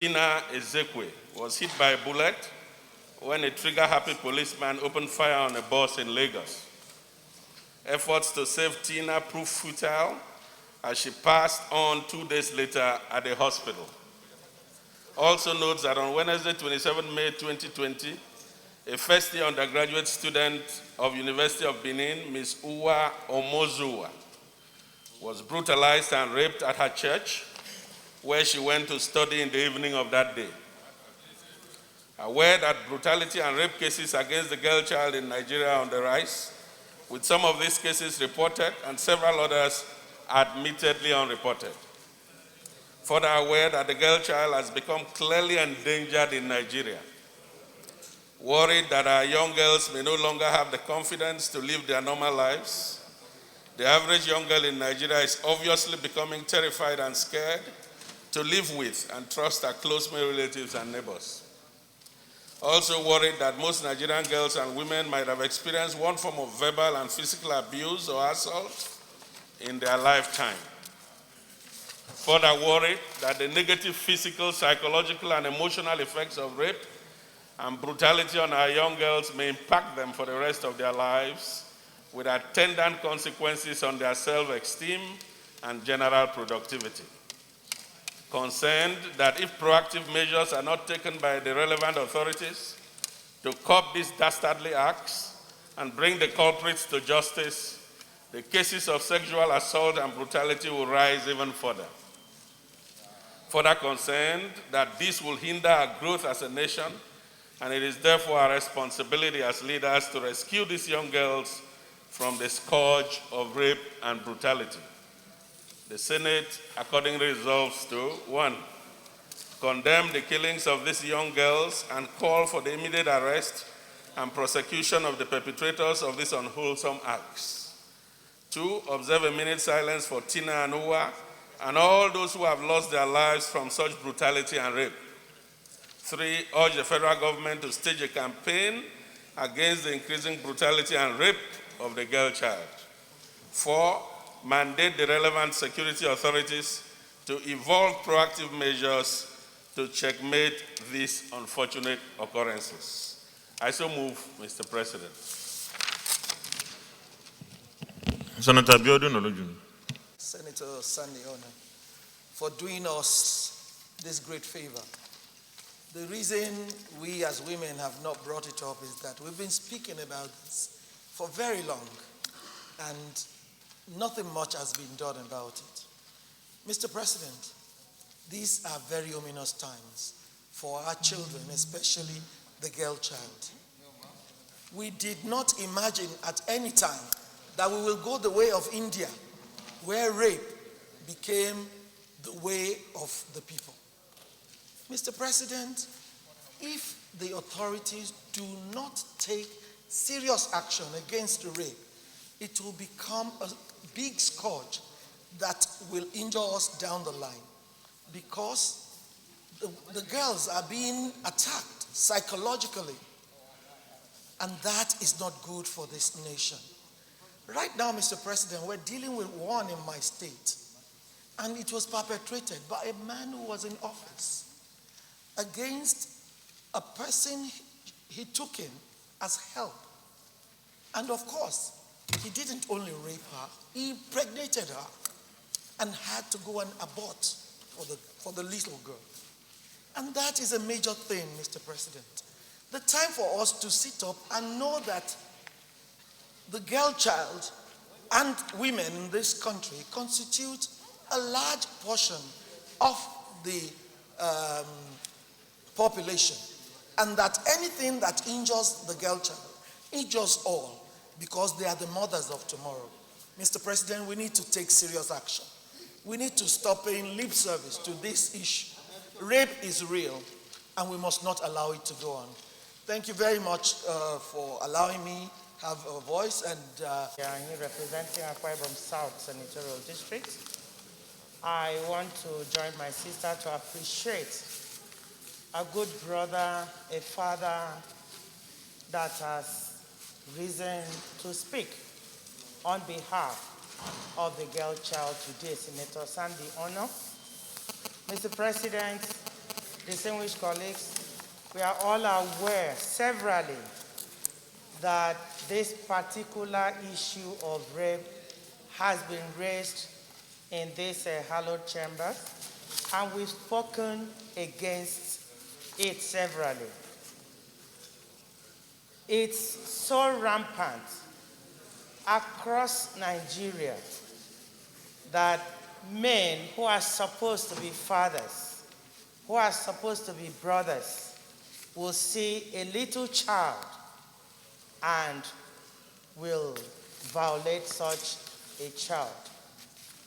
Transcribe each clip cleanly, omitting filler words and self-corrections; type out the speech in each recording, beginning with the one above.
Tina Ezekwe was hit by a bullet when a trigger-happy policeman opened fire on a bus in Lagos. Efforts to save Tina proved futile as she passed on 2 days later at the hospital. Also notes that on Wednesday, 27 May 2020, a first-year undergraduate student of University of Benin, Ms. Uwa Omozuwa, was brutalized and raped at her church, where she went to study in the evening of that day. Aware that brutality and rape cases against the girl child in Nigeria are on the rise, with some of these cases reported and several others admittedly unreported. Further aware that the girl child has become clearly endangered in Nigeria. Worried that our young girls may no longer have the confidence to live their normal lives, the average young girl in Nigeria is obviously becoming terrified and scared to live with and trust her close male relatives and neighbors. Also worried that most Nigerian girls and women might have experienced one form of verbal and physical abuse or assault in their lifetime. Further worried that the negative physical, psychological, and emotional effects of rape and brutality on our young girls may impact them for the rest of their lives, with attendant consequences on their self-esteem and general productivity. Concerned that if proactive measures are not taken by the relevant authorities to curb these dastardly acts and bring the culprits to justice, the cases of sexual assault and brutality will rise even further. Further concerned that this will hinder our growth as a nation, and it is therefore our responsibility as leaders to rescue these young girls from the scourge of rape and brutality. The Senate accordingly resolves to 1. Condemn the killings of these young girls and call for the immediate arrest and prosecution of the perpetrators of these unwholesome acts. 2. Observe a minute silence for Tina and Uwa and all those who have lost their lives from such brutality and rape. 3. Urge the federal government to stage a campaign against the increasing brutality and rape of the girl child. 4. Mandate the relevant security authorities to evolve proactive measures to checkmate these unfortunate occurrences. I so move, Mr. President. Senator Biodun Olojun. Senator Sandy Ona, for doing us this great favor. The reason we as women have not brought it up is that we've been speaking about this for very long, and nothing much has been done about it. Mr. President, these are very ominous times for our children, especially the girl child. We did not imagine at any time that we will go the way of India, where rape became the way of the people. Mr. President, if the authorities do not take serious action against rape, it will become a big scourge that will injure us down the line, because the girls are being attacked psychologically, and that is not good for this nation. Right now, Mr. President, we're dealing with one in my state, and it was perpetrated by a man who was in office against a person he took in as help. And of course, he didn't only rape her, he impregnated her and had to go and abort for the little girl. And that is a major thing, Mr. President. The time for us to sit up and know that the girl child and women in this country constitute a large portion of the population, and that anything that injures the girl child injures all, because they are the mothers of tomorrow. Mr. President, we need to take serious action. We need to stop paying lip service to this issue. Rape is real, and we must not allow it to go on. Thank you very much for allowing me have a voice. And I'm here representing Akwa Ibom South Senatorial District. I want to join my sister to appreciate a good brother, a father that has risen to speak on behalf of the girl child today, Senator Sandy Ono. Mr. President, distinguished colleagues, we are all aware severally that this particular issue of rape has been raised in this hallowed chamber, and we've spoken against it severally. It's so rampant across Nigeria that men who are supposed to be fathers, who are supposed to be brothers, will see a little child and will violate such a child.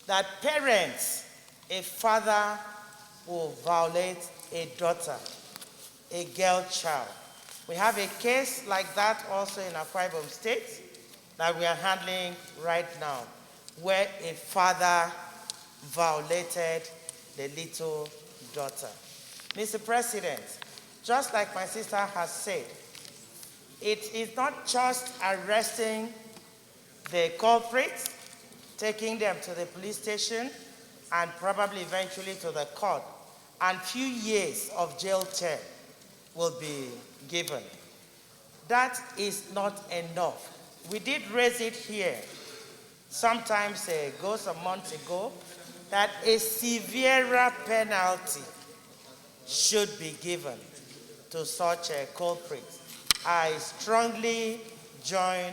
That parents, a father will violate a daughter, a girl child. We have a case like that also in Akwa Ibom State that we are handling right now, where a father violated the little daughter. Mr. President, just like my sister has said, it is not just arresting the culprits, taking them to the police station, and probably eventually to the court, and few years of jail term will be given. That is not enough. We did raise it here sometimes ago, some months ago, that a severer penalty should be given to such a culprit. I strongly join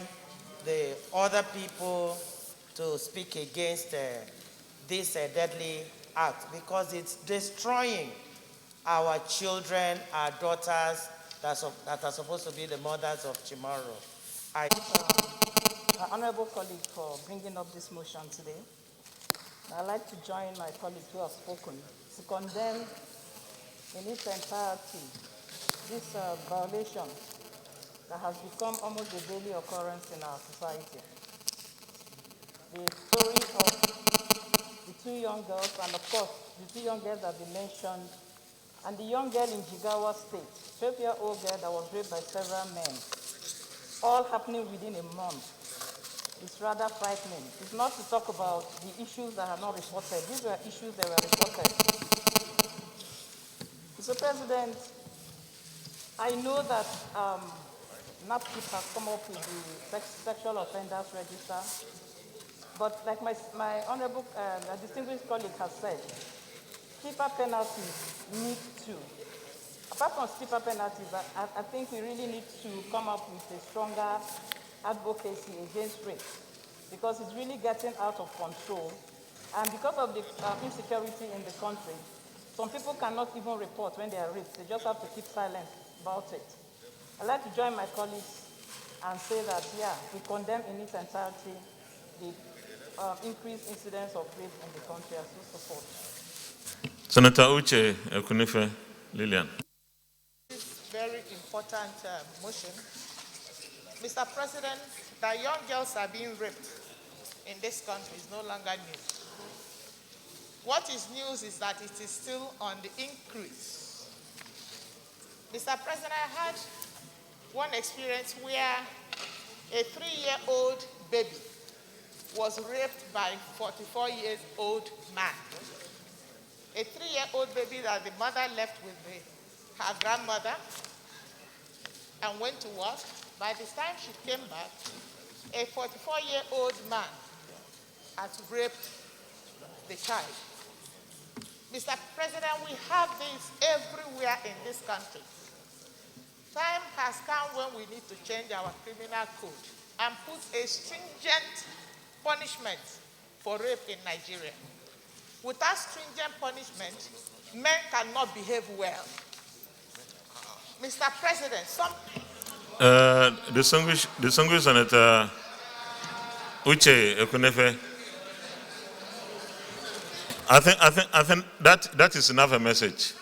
the other people to speak against this deadly act, because it's destroying our children, our daughters that are supposed to be the mothers of tomorrow. Our honorable colleague for bringing up this motion today. I'd like to join my colleagues who have spoken to condemn in its entirety this violation that has become almost a daily occurrence in our society. The story of the two young girls, and of course, the two young girls that we mentioned, and the young girl in Jigawa State, 12-year-old girl that was raped by several men, all happening within a month. It's rather frightening. It's not to talk about the issues that are not reported. These were issues that were reported. Mr. President, I know that NAPKIP has come up with the sexual offenders register, but like my honorable, distinguished colleague has said, stiffer penalties need to. Apart from stiffer penalties, I think we really need to come up with a stronger advocacy against rape, because it's really getting out of control. And because of the insecurity in the country, some people cannot even report when they are raped. They just have to keep silent about it. I'd like to join my colleagues and say that, yeah, we condemn in its entirety the increased incidence of rape in the country as we support. Senator Uche Ekunife Lillian. This very important motion. Mr. President, that young girls are being raped in this country is no longer news. What is news is that it is still on the increase. Mr. President, I had one experience where a 3-year-old baby was raped by a 44-year-old man. A 3-year-old baby that the mother left with her grandmother and went to work. By the time she came back, a 44-year-old man had raped the child. Mr. President, we have this everywhere in this country. Time has come when we need to change our criminal code and put a stringent punishment for rape in Nigeria. Without stringent punishment, men cannot behave well. Mr. President, Distinguished Senator Uche Ekunife, I think that is enough a message.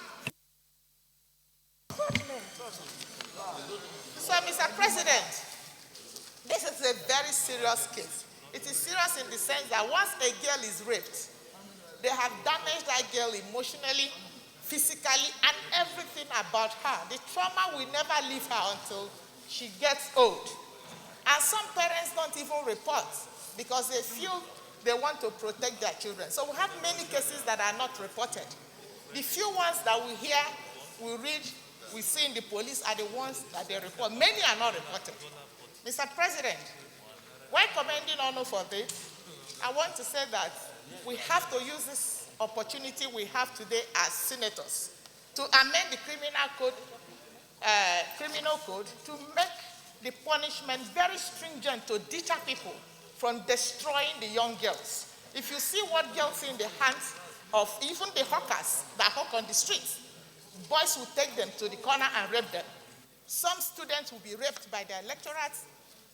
So, Mr. President, this is a very serious case. It is serious in the sense that once a girl is raped, they have damaged that girl emotionally, physically, and everything about her. The trauma will never leave her until she gets old. And some parents don't even report because they feel they want to protect their children. So we have many cases that are not reported. The few ones that we hear we read, we see in the police are the ones that they report. Many are not reported. Mr. President, while commending honor for this, I want to say that we have to use this opportunity we have today as senators to amend the criminal code to make the punishment very stringent to deter people from destroying the young girls. If you see what girls see in the hands of even the hawkers that hawk on the streets, boys will take them to the corner and rape them. Some students will be raped by their lecturers.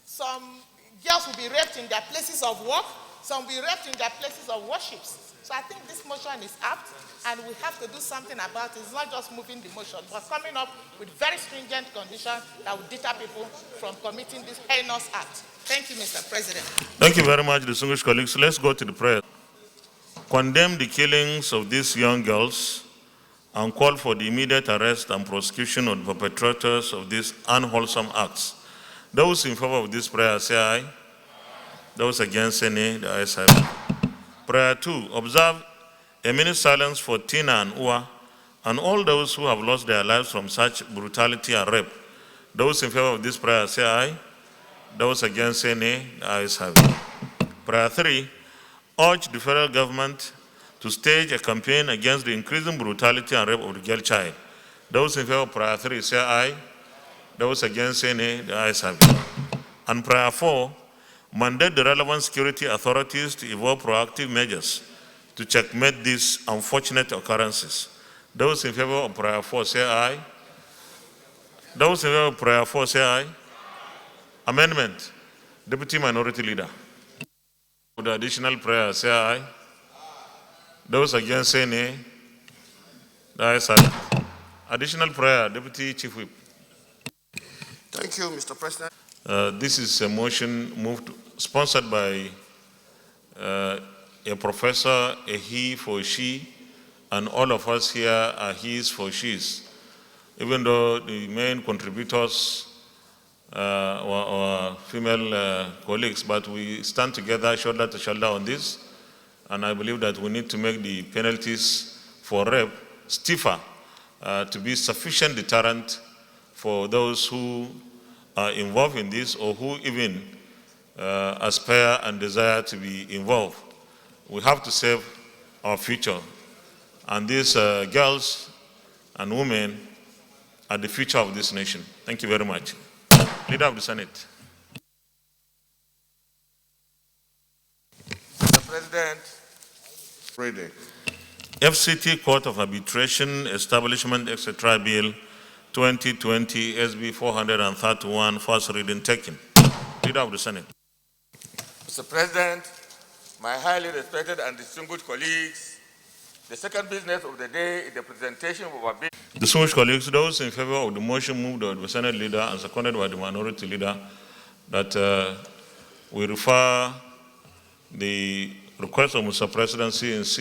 Some girls will be raped in their places of work. Some will be raped in their places of worships. So I think this motion is apt, and we have to do something about it. It's not just moving the motion, but coming up with very stringent conditions that will deter people from committing this heinous act. Thank you, Mr. President. Thank you very much, distinguished colleagues. Let's go to the prayer. Condemn the killings of these young girls and call for the immediate arrest and prosecution of the perpetrators of these unwholesome acts. Those in favor of this prayer say aye. Those against say nay. The ayes have it. Prayer 2. Observe a minute silence for Tina and Ua and all those who have lost their lives from such brutality and rape. Those in favor of this prayer say aye. Those against say nay. The ayes have it. Prayer 3. Urge the federal government to stage a campaign against the increasing brutality and rape of the girl child. Those in favor of prayer 3 say aye. Those against say nay. The ayes have it. And prayer 4. Mandate the relevant security authorities to evolve proactive measures to checkmate these unfortunate occurrences. Those in favor of prayer 4 say aye. Those in favor of prayer 4 say aye. Amendment. Deputy Minority Leader. With the additional prayer say aye. Those against say nay. The ayes have it. Additional prayer, Deputy Chief Whip. Thank you, Mr. President. This is a motion sponsored by a professor, a he for she, and all of us here are he's for she's. Even though the main contributors were female colleagues, but we stand together shoulder to shoulder on this, and I believe that we need to make the penalties for rape stiffer to be sufficient deterrent for those who are involved in this or who even aspire and desire to be involved. We have to save our future. And these girls and women are the future of this nation. Thank you very much. Leader of the Senate. Mr. President, reading. FCT Court of Arbitration Establishment, etc. Bill 2020 SB 431, first reading taken. Leader of the Senate. Mr. President, my highly respected and distinguished colleagues, the second business of the day is the presentation of our bill. Distinguished colleagues, those in favor of the motion moved by the Senate Leader and seconded by the Minority Leader that we refer the request of Mr. Presidency in